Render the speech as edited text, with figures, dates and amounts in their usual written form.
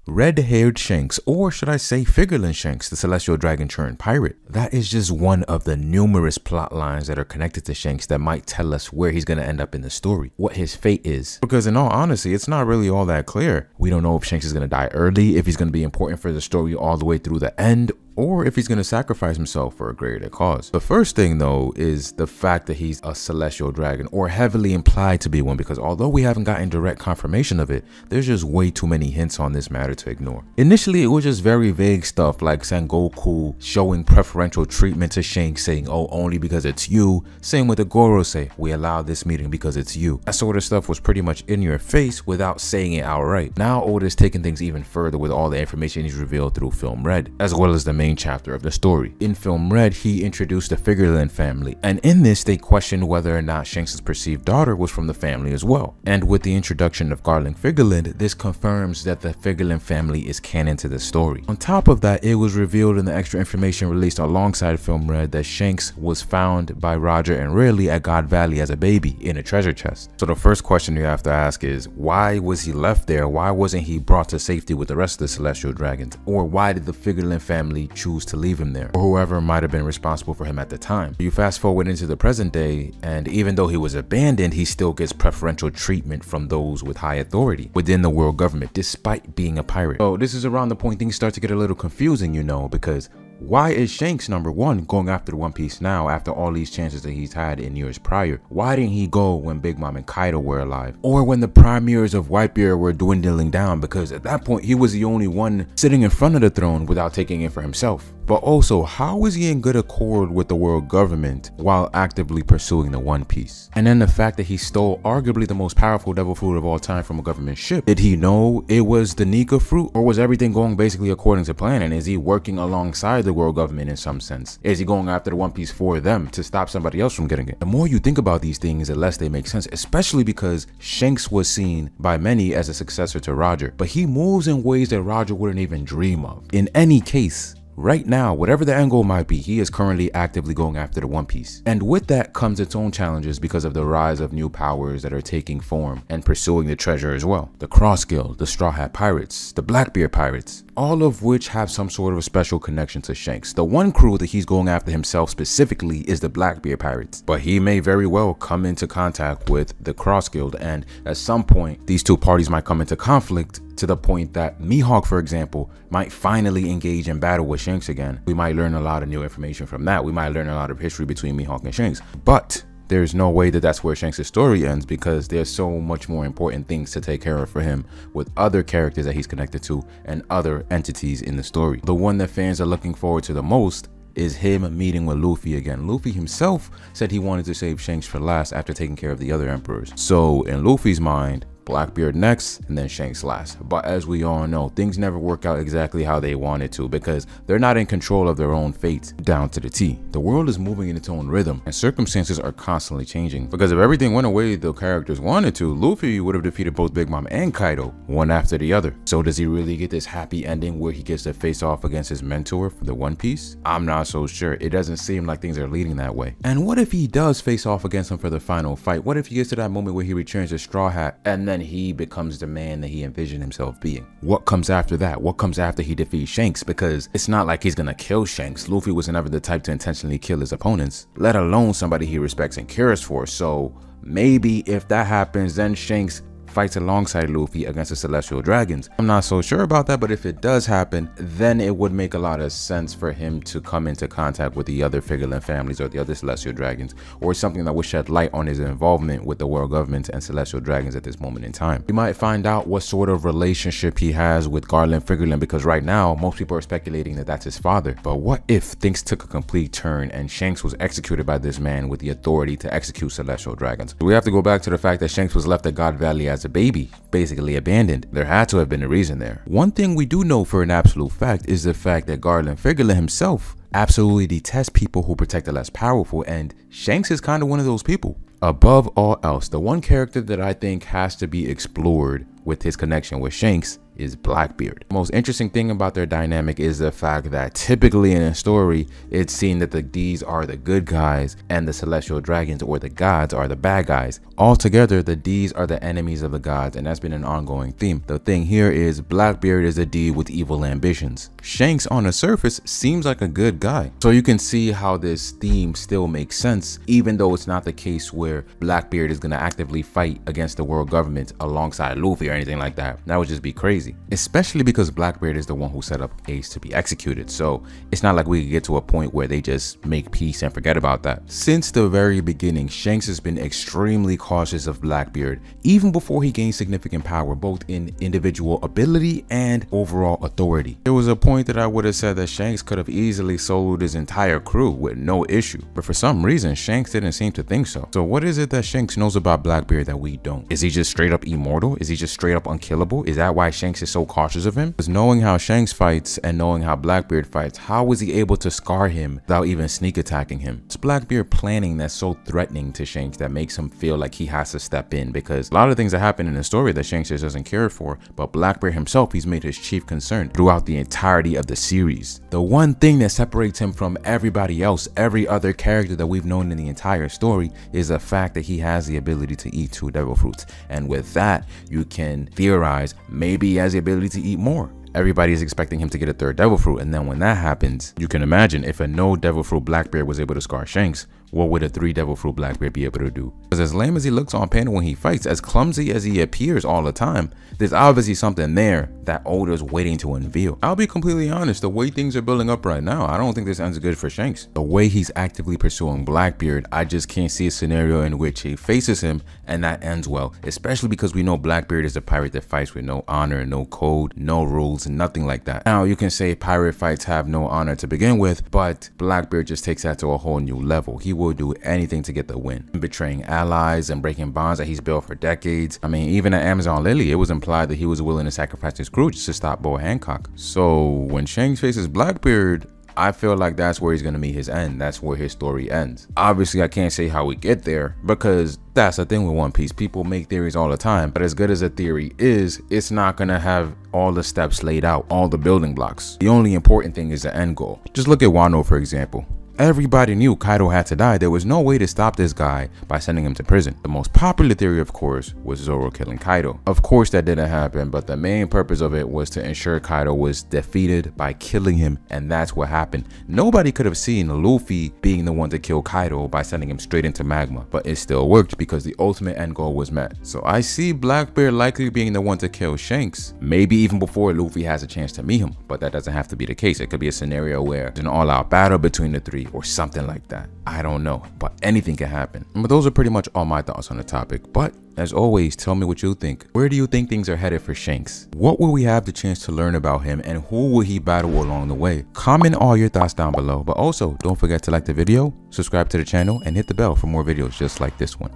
Red-haired Shanks, or should I say Figurelin Shanks, the celestial dragon turned pirate. That is just one of the numerous plot lines that are connected to Shanks that might tell us where he's going to end up in the story, what his fate is. Because in all honesty, it's not really all that clear. We don't know if Shanks is going to die early, if he's going to be important for the story all the way through the end, or if he's going to sacrifice himself for a greater cause. The first thing though is the fact that he's a celestial dragon, or heavily implied to be one, because although we haven't gotten direct confirmation of it, there's just way too many hints on this matter to ignore. Initially, it was just very vague stuff like Sengoku showing preferential treatment to Shanks, saying, oh, only because it's you. Same with the Gorosei, we allow this meeting because it's you. That sort of stuff was pretty much in your face without saying it outright. Now Oda's taking things even further with all the information he's revealed through Film Red, as well as the main chapter of the story. In Film Red, he introduced the Figurelin family, and in this they questioned whether or not Shanks' perceived daughter was from the family as well. And with the introduction of Garland Figurelin, this confirms that the Figurelin family is canon to the story. On top of that, it was revealed in the extra information released alongside Film Red that Shanks was found by Roger and Rayleigh at God Valley as a baby in a treasure chest. So the first question you have to ask is, why was he left there? Why wasn't he brought to safety with the rest of the celestial dragons? Or why did the Figurelin family choose to leave him there, or whoever might have been responsible for him at the time? You fast forward into the present day, and even though he was abandoned, he still gets preferential treatment from those with high authority within the world government, despite being a pirate. So this is around the point things start to get a little confusing, you know, because why is Shanks, number one, going after the One Piece now after all these chances that he's had in years prior? Why didn't he go when Big Mom and Kaido were alive? Or when the prime years of Whitebeard were dwindling down? Because at that point, he was the only one sitting in front of the throne without taking it for himself. But also, how is he in good accord with the world government while actively pursuing the One Piece? And then the fact that he stole arguably the most powerful devil fruit of all time from a government ship. Did he know it was the Nika fruit? Or was everything going basically according to plan? And is he working alongside the world government in some sense? Is he going after the One Piece for them to stop somebody else from getting it? The more you think about these things, the less they make sense, especially because Shanks was seen by many as a successor to Roger, but he moves in ways that Roger wouldn't even dream of. In any case, right now, whatever the end goal might be, he is currently actively going after the One Piece. And with that comes its own challenges because of the rise of new powers that are taking form and pursuing the treasure as well. The Cross Guild, the Straw Hat Pirates, the Blackbeard Pirates, all of which have some sort of a special connection to Shanks. The one crew that he's going after himself specifically is the Blackbeard Pirates, but he may very well come into contact with the Cross Guild, and at some point these two parties might come into conflict to the point that Mihawk, for example, might finally engage in battle with Shanks again. We might learn a lot of new information from that. We might learn a lot of history between Mihawk and Shanks, but there's no way that that's where Shanks' story ends, because there's so much more important things to take care of for him with other characters that he's connected to and other entities in the story. The one that fans are looking forward to the most is him meeting with Luffy again. Luffy himself said he wanted to save Shanks for last after taking care of the other emperors. So in Luffy's mind, Blackbeard next and then Shanks last. But as we all know, things never work out exactly how they wanted to, because they're not in control of their own fate down to the T. The world is moving in its own rhythm and circumstances are constantly changing, because if everything went away the characters wanted to, Luffy would have defeated both Big Mom and Kaido one after the other. So does he really get this happy ending where he gets to face off against his mentor for the One Piece? I'm not so sure. It doesn't seem like things are leading that way. And what if he does face off against him for the final fight? What if he gets to that moment where he returns to Straw Hat and then he becomes the man that he envisioned himself being? What comes after that? What comes after he defeats Shanks? Because it's not like he's gonna kill Shanks. Luffy was never the type to intentionally kill his opponents, let alone somebody he respects and cares for. So maybe if that happens, then Shanks fights alongside Luffy against the Celestial Dragons. I'm not so sure about that, but if it does happen, then it would make a lot of sense for him to come into contact with the other Figurelin families or the other Celestial Dragons, or something that would shed light on his involvement with the world government and Celestial Dragons at this moment in time. We might find out what sort of relationship he has with Garland Figurelin, because right now most people are speculating that that's his father. But what if things took a complete turn and Shanks was executed by this man with the authority to execute Celestial Dragons? We have to go back to the fact that Shanks was left at God Valley as a baby, basically abandoned. There had to have been a reason there. One thing we do know for an absolute fact is the fact that Garland Figurelin himself absolutely detests people who protect the less powerful, and Shanks is kind of one of those people. Above all else, the one character that I think has to be explored with his connection with Shanks is Blackbeard. The most interesting thing about their dynamic is the fact that typically in a story, it's seen that the D's are the good guys and the celestial dragons or the gods are the bad guys. Altogether, the D's are the enemies of the gods, and that's been an ongoing theme. The thing here is Blackbeard is a D with evil ambitions. Shanks on the surface seems like a good guy. So you can see how this theme still makes sense, even though it's not the case where Blackbeard is going to actively fight against the world government alongside Luffy or anything like that. That would just be crazy. Especially because Blackbeard is the one who set up Ace to be executed, so it's not like we could get to a point where they just make peace and forget about that. Since the very beginning, Shanks has been extremely cautious of Blackbeard, even before he gained significant power, both in individual ability and overall authority. There was a point that I would have said that Shanks could have easily soloed his entire crew with no issue, but for some reason, Shanks didn't seem to think so. So what is it that Shanks knows about Blackbeard that we don't? Is he just straight up immortal? Is he just straight up unkillable? Is that why Shanks is so cautious of him? Because knowing how Shanks fights and knowing how Blackbeard fights, how was he able to scar him without even sneak attacking him? It's Blackbeard planning that's so threatening to Shanks that makes him feel like he has to step in, because a lot of things that happen in the story that Shanks just doesn't care for, but Blackbeard himself, he's made his chief concern throughout the entirety of the series. The one thing that separates him from everybody else, every other character that we've known in the entire story, is the fact that he has the ability to eat 2 devil fruits, and with that you can theorize maybe he has the ability to eat more. Everybody's expecting him to get a 3rd devil fruit, and then when that happens, you can imagine if a no devil fruit Blackbeard was able to scar Shanks, what would a 3 devil fruit Blackbeard be able to do? Because as lame as he looks on panel when he fights, as clumsy as he appears all the time, there's obviously something there that Oda's waiting to unveil. I'll be completely honest, the way things are building up right now, I don't think this ends good for Shanks. The way he's actively pursuing Blackbeard, I just can't see a scenario in which he faces him and that ends well, especially because we know Blackbeard is a pirate that fights with no honor, no code, no rules, nothing like that. Now you can say pirate fights have no honor to begin with, but Blackbeard just takes that to a whole new level. He will do anything to get the win, betraying allies and breaking bonds that he's built for decades. I mean, even at Amazon Lily, it was implied that he was willing to sacrifice his crew just to stop Boa Hancock. So when Shanks faces Blackbeard, I feel like that's where he's going to meet his end. That's where his story ends. Obviously, I can't say how we get there because that's the thing with One Piece. People make theories all the time, but as good as a theory is, it's not going to have all the steps laid out, all the building blocks. The only important thing is the end goal. Just look at Wano, for example. Everybody knew Kaido had to die. There was no way to stop this guy by sending him to prison. The most popular theory, of course, was Zoro killing Kaido. Of course that didn't happen, but the main purpose of it was to ensure Kaido was defeated by killing him, and that's what happened. Nobody could have seen Luffy being the one to kill Kaido by sending him straight into magma, but it still worked because the ultimate end goal was met. So I see Blackbeard likely being the one to kill Shanks, maybe even before Luffy has a chance to meet him, but that doesn't have to be the case. It could be a scenario where there's an all-out battle between the three or something like that. I don't know, but anything can happen. But those are pretty much all my thoughts on the topic. But as always, tell me what you think. Where do you think things are headed for Shanks? What will we have the chance to learn about him, and who will he battle along the way? Comment all your thoughts down below, but also don't forget to like the video, subscribe to the channel, and hit the bell for more videos just like this one.